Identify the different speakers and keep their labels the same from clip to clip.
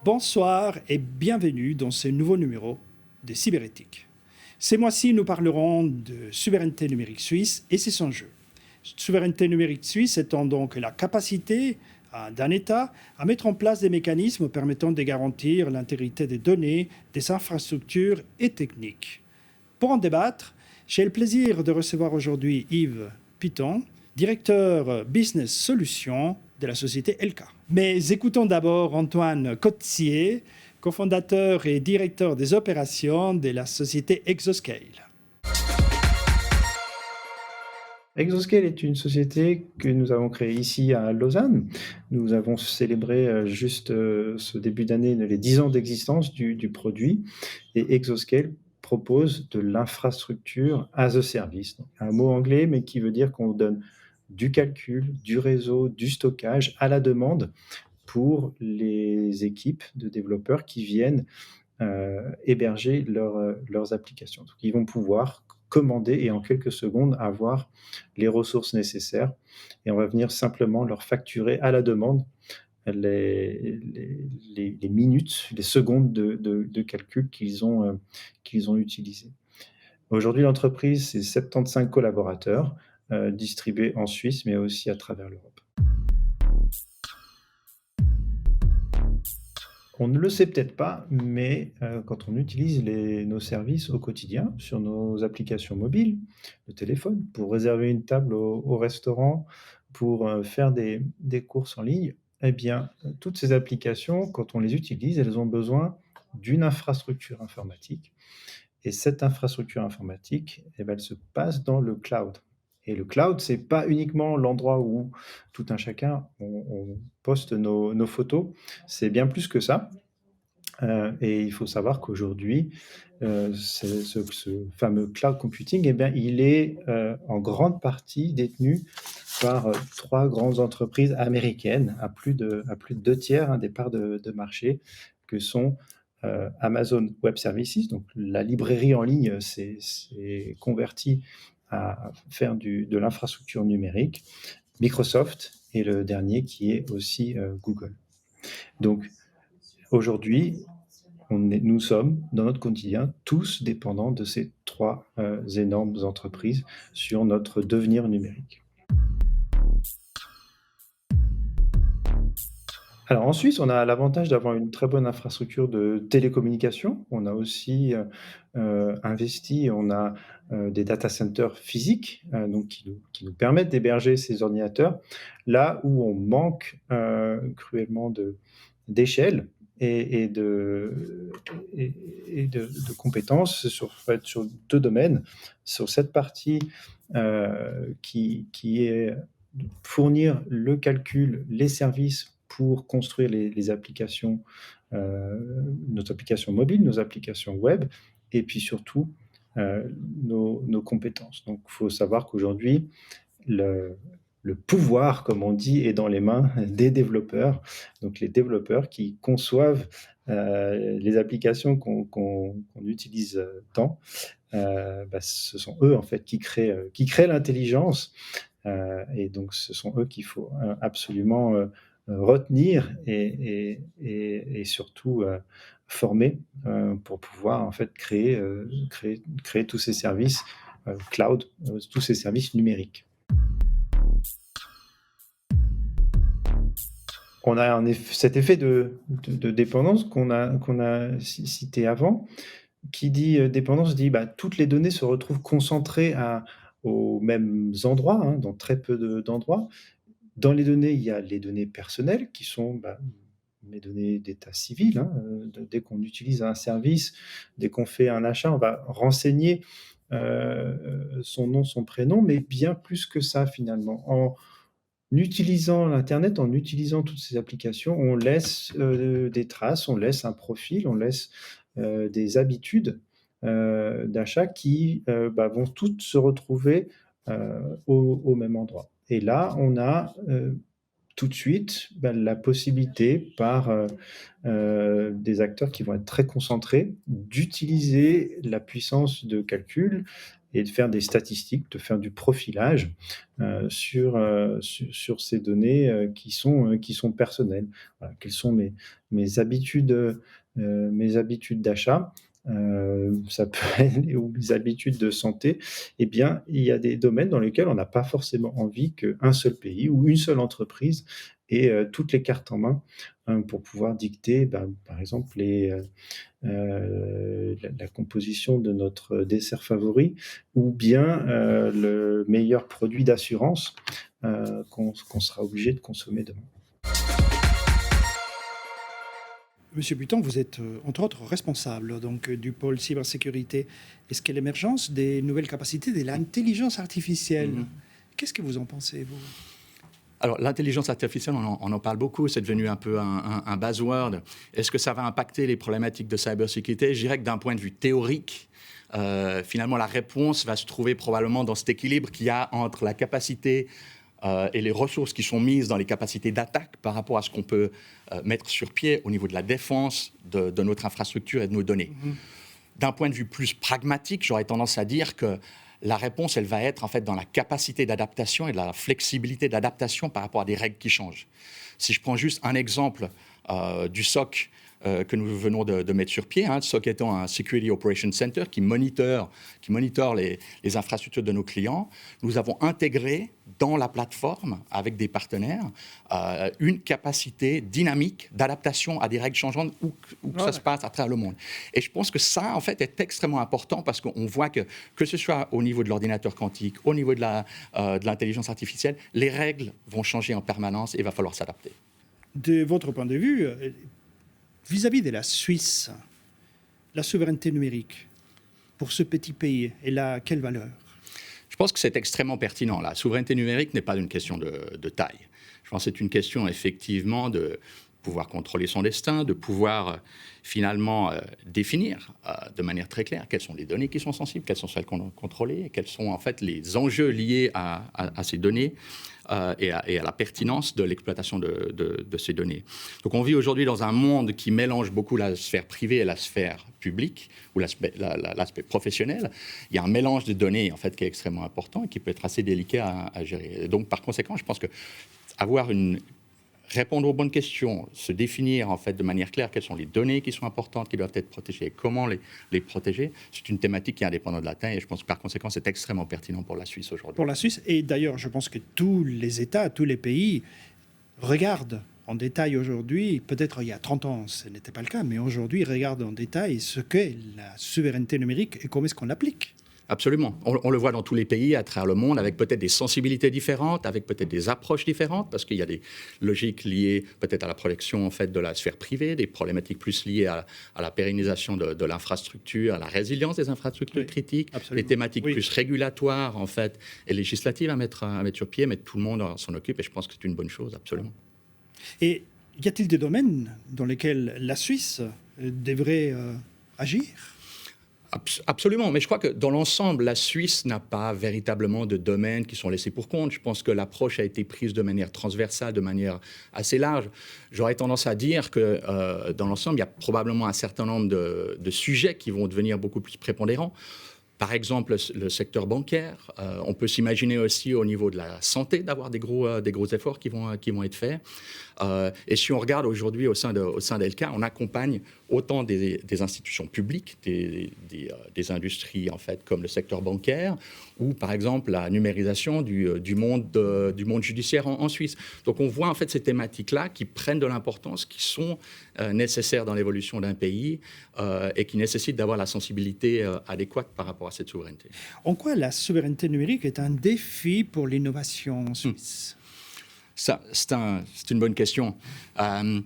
Speaker 1: Bonsoir et bienvenue dans ce nouveau numéro de Cyberéthique. Ce mois-ci, nous parlerons de souveraineté numérique suisse et ses enjeux. Souveraineté numérique suisse étant donc la capacité d'un État à mettre en place des mécanismes permettant de garantir l'intégrité des données, des infrastructures et techniques. Pour en débattre, j'ai le plaisir de recevoir aujourd'hui Yves Piton, directeur Business Solutions de la société Elka. Mais écoutons d'abord Antoine Coetsier, cofondateur et directeur des opérations de la société Exoscale.
Speaker 2: Exoscale est une société que nous avons créée ici à Lausanne. Nous avons célébré juste ce début d'année les 10 ans d'existence du produit. Et Exoscale propose de l'infrastructure as a service. Donc, un mot anglais, mais qui veut dire qu'on donne du calcul, du réseau, du stockage à la demande pour les équipes de développeurs qui viennent héberger leurs applications. Donc, ils vont pouvoir commander et en quelques secondes avoir les ressources nécessaires. Et on va venir simplement leur facturer à la demande les minutes, les secondes de calcul qu'ils ont utilisées. Aujourd'hui, l'entreprise, c'est 75 collaborateurs distribués en Suisse, mais aussi à travers l'Europe. On ne le sait peut-être pas, mais quand on utilise nos services au quotidien sur nos applications mobiles, le téléphone, pour réserver une table au restaurant, pour faire des courses en ligne, eh bien, toutes ces applications, quand on les utilise, elles ont besoin d'une infrastructure informatique. Et cette infrastructure informatique, eh bien, elle se passe dans le cloud. Et le cloud, ce n'est pas uniquement l'endroit où tout un chacun, on poste nos photos, c'est bien plus que ça. Et il faut savoir qu'aujourd'hui, ce fameux cloud computing, eh bien, il est en grande partie détenu par 3 grandes entreprises américaines, à plus de 2 tiers des parts de marché, que sont Amazon Web Services. Donc la librairie en ligne s'est convertie à faire de l'infrastructure numérique, Microsoft, et le dernier qui est aussi Google. Donc aujourd'hui, nous sommes, dans notre quotidien, tous dépendants de ces 3 énormes entreprises sur notre devenir numérique. Alors en Suisse, on a l'avantage d'avoir une très bonne infrastructure de télécommunications. On a aussi investi, on a des data centers physiques donc qui nous permettent d'héberger ces ordinateurs. Là où on manque cruellement d'échelle et de compétences, c'est sur 2 domaines. Sur cette partie qui est fournir le calcul, les services pour construire les applications, nos applications mobiles, nos applications web, et puis surtout nos compétences. Donc il faut savoir qu'aujourd'hui, le pouvoir, comme on dit, est dans les mains des développeurs. Donc les développeurs qui conçoivent les applications qu'on utilise tant, ce sont eux en fait qui créent l'intelligence. Et donc ce sont eux qu'il faut absolument retenir et surtout former pour pouvoir en fait créer tous ces services cloud, tous ces services numériques. On a cet effet de dépendance qu'on a cité avant, qui dit dépendance, dit toutes les données se retrouvent concentrées aux mêmes endroits, hein, dans très peu d'endroits. Dans les données, il y a les données personnelles qui sont mes données d'état civil. Hein, dès qu'on utilise un service, dès qu'on fait un achat, on va renseigner son nom, son prénom, mais bien plus que ça finalement. En utilisant l'internet, en utilisant toutes ces applications, on laisse des traces, on laisse un profil, on laisse des habitudes d'achat qui vont toutes se retrouver au même endroit. Et là, on a tout de suite la possibilité par des acteurs qui vont être très concentrés d'utiliser la puissance de calcul et de faire des statistiques, de faire du profilage sur ces données qui sont personnelles. Voilà, quelles sont mes habitudes d'achat, ça peut être ou mes habitudes de santé. Eh bien, il y a des domaines dans lesquels on n'a pas forcément envie qu'un seul pays ou une seule entreprise ait toutes les cartes en main, pour pouvoir dicter, par exemple, la composition de notre dessert favori ou bien le meilleur produit d'assurance qu'on sera obligé de consommer demain.
Speaker 1: Monsieur Buton, vous êtes entre autres responsable donc, du pôle cybersécurité. Est-ce que l'émergence des nouvelles capacités de l'intelligence artificielle, qu'est-ce que vous en pensez, vous?
Speaker 3: Alors, l'intelligence artificielle, on en parle beaucoup, c'est devenu un peu un buzzword. Est-ce que ça va impacter les problématiques de cybersécurité? Je dirais que d'un point de vue théorique, finalement, la réponse va se trouver probablement dans cet équilibre qu'il y a entre la capacité et les ressources qui sont mises dans les capacités d'attaque par rapport à ce qu'on peut mettre sur pied au niveau de la défense de notre infrastructure et de nos données. D'un point de vue plus pragmatique, j'aurais tendance à dire que la réponse, elle va être en fait dans la capacité d'adaptation et de la flexibilité d'adaptation par rapport à des règles qui changent. Si je prends juste un exemple du SOC que nous venons de mettre sur pied, le SOC étant un Security Operations Center qui monitore les infrastructures de nos clients, nous avons intégré dans la plateforme, avec des partenaires, une capacité dynamique d'adaptation à des règles changeantes où que ça se passe à travers le monde. Et je pense que ça, en fait, est extrêmement important parce qu'on voit que ce soit au niveau de l'ordinateur quantique, au niveau de l'intelligence artificielle, les règles vont changer en permanence et il va falloir s'adapter.
Speaker 1: De votre point de vue, vis-à-vis de la Suisse, la souveraineté numérique, pour ce petit pays, elle a quelle valeur?
Speaker 3: Je pense que c'est extrêmement pertinent. La souveraineté numérique n'est pas une question de taille. Je pense que c'est une question effectivement de pouvoir contrôler son destin, de pouvoir finalement définir de manière très claire quelles sont les données qui sont sensibles, quelles sont celles qu'on doit contrôler, et quels sont en fait les enjeux liés à ces données et à la pertinence de l'exploitation de ces données. Donc on vit aujourd'hui dans un monde qui mélange beaucoup la sphère privée et la sphère publique, ou l'aspect professionnel. Il y a un mélange de données en fait qui est extrêmement important et qui peut être assez délicat à gérer. Et donc par conséquent, je pense que répondre aux bonnes questions, se définir en fait de manière claire quelles sont les données qui sont importantes, qui doivent être protégées et comment les protéger, c'est une thématique qui est indépendante de la taille et je pense que par conséquent c'est extrêmement pertinent pour la Suisse aujourd'hui.
Speaker 1: Pour la Suisse, et d'ailleurs je pense que tous les États, tous les pays regardent en détail aujourd'hui, peut-être il y a 30 ans ce n'était pas le cas, mais aujourd'hui regardent en détail ce qu'est la souveraineté numérique et comment est-ce qu'on l'applique.
Speaker 3: Absolument. On le voit dans tous les pays à travers le monde, avec peut-être des sensibilités différentes, avec peut-être des approches différentes, parce qu'il y a des logiques liées peut-être à la protection en fait, de la sphère privée, des problématiques plus liées à la pérennisation de l'infrastructure, à la résilience des infrastructures critiques, des thématiques plus régulatoires en fait, et législatives à mettre sur pied, mais tout le monde s'en occupe, et je pense que c'est une bonne chose, absolument.
Speaker 1: Et y a-t-il des domaines dans lesquels la Suisse devrait agir ?
Speaker 3: Absolument, mais je crois que dans l'ensemble, la Suisse n'a pas véritablement de domaines qui sont laissés pour compte. Je pense que l'approche a été prise de manière transversale, de manière assez large. J'aurais tendance à dire que dans l'ensemble, il y a probablement un certain nombre de sujets qui vont devenir beaucoup plus prépondérants. Par exemple, le secteur bancaire. On peut s'imaginer aussi au niveau de la santé d'avoir des gros efforts qui vont être faits. Et si on regarde aujourd'hui au sein d'Elka, on accompagne autant des institutions publiques, des industries en fait, comme le secteur bancaire, ou par exemple la numérisation du monde judiciaire en Suisse. Donc on voit en fait ces thématiques-là qui prennent de l'importance, qui sont nécessaires dans l'évolution d'un pays et qui nécessitent d'avoir la sensibilité adéquate par rapport à cette souveraineté.
Speaker 1: En quoi la souveraineté numérique est un défi pour l'innovation suisse ?
Speaker 3: Ça, c'est une bonne question. Il ne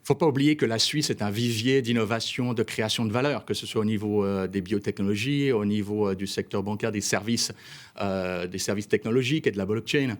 Speaker 3: faut pas oublier que la Suisse est un vivier d'innovation, de création de valeur, que ce soit au niveau des biotechnologies, au niveau du secteur bancaire, des services technologiques et de la blockchain.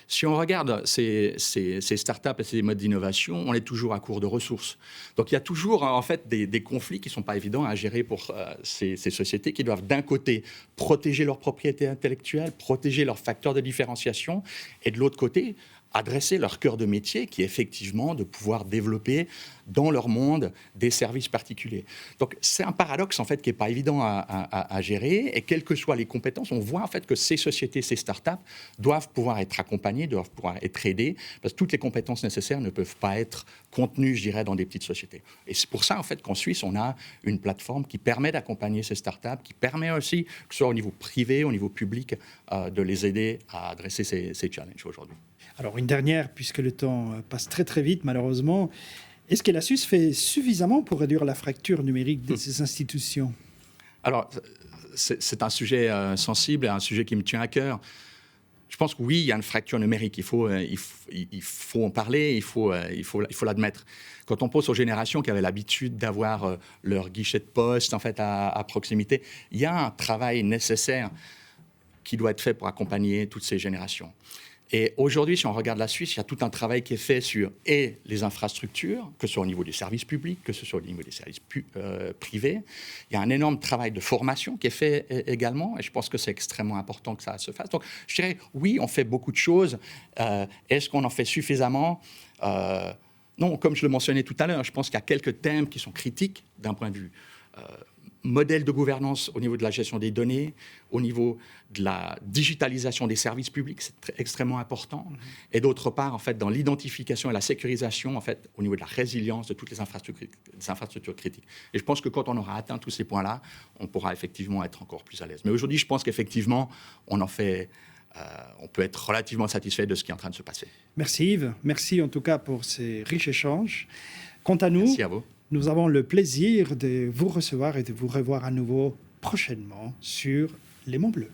Speaker 3: Si on regarde ces startups et ces modes d'innovation, on est toujours à court de ressources. Donc il y a toujours en fait des conflits qui ne sont pas évidents à gérer pour ces sociétés qui doivent d'un côté protéger leur propriété intellectuelle, protéger leurs facteurs de différenciation et de l'autre côté adresser leur cœur de métier, qui est effectivement de pouvoir développer dans leur monde des services particuliers. Donc c'est un paradoxe en fait qui n'est pas évident à gérer, et quelles que soient les compétences, on voit en fait que ces sociétés, ces startups doivent pouvoir être accompagnées, doivent pouvoir être aidées, parce que toutes les compétences nécessaires ne peuvent pas être contenues, je dirais, dans des petites sociétés. Et c'est pour ça en fait qu'en Suisse, on a une plateforme qui permet d'accompagner ces startups, qui permet aussi, que ce soit au niveau privé, au niveau public, de les aider à adresser ces challenges aujourd'hui.
Speaker 1: Alors une dernière, puisque le temps passe très très vite malheureusement. Est-ce que la Suisse fait suffisamment pour réduire la fracture numérique de ces institutions?
Speaker 3: Alors, c'est un sujet sensible et un sujet qui me tient à cœur. Je pense que oui, il y a une fracture numérique. Il faut en parler, il faut l'admettre. Quand on pense aux générations qui avaient l'habitude d'avoir leur guichet de poste en fait, à proximité, il y a un travail nécessaire qui doit être fait pour accompagner toutes ces générations. Et aujourd'hui, si on regarde la Suisse, il y a tout un travail qui est fait sur les infrastructures, que ce soit au niveau des services publics, que ce soit au niveau des services privés. Il y a un énorme travail de formation qui est fait également, et je pense que c'est extrêmement important que ça se fasse. Donc, je dirais, oui, on fait beaucoup de choses. Est-ce qu'on en fait suffisamment? Non, comme je le mentionnais tout à l'heure, je pense qu'il y a quelques thèmes qui sont critiques d'un point de vue modèle de gouvernance au niveau de la gestion des données, au niveau de la digitalisation des services publics, c'est extrêmement important. Et d'autre part, en fait, dans l'identification et la sécurisation, en fait, au niveau de la résilience de toutes les infrastructures critiques. Et je pense que quand on aura atteint tous ces points-là, on pourra effectivement être encore plus à l'aise. Mais aujourd'hui, je pense qu'effectivement, on peut être relativement satisfait de ce qui est en train de se passer.
Speaker 1: Merci Yves, merci en tout cas pour ces riches échanges. Quant à nous,
Speaker 3: merci à vous.
Speaker 1: Nous avons le plaisir de vous recevoir et de vous revoir à nouveau prochainement sur Les Monts Bleus.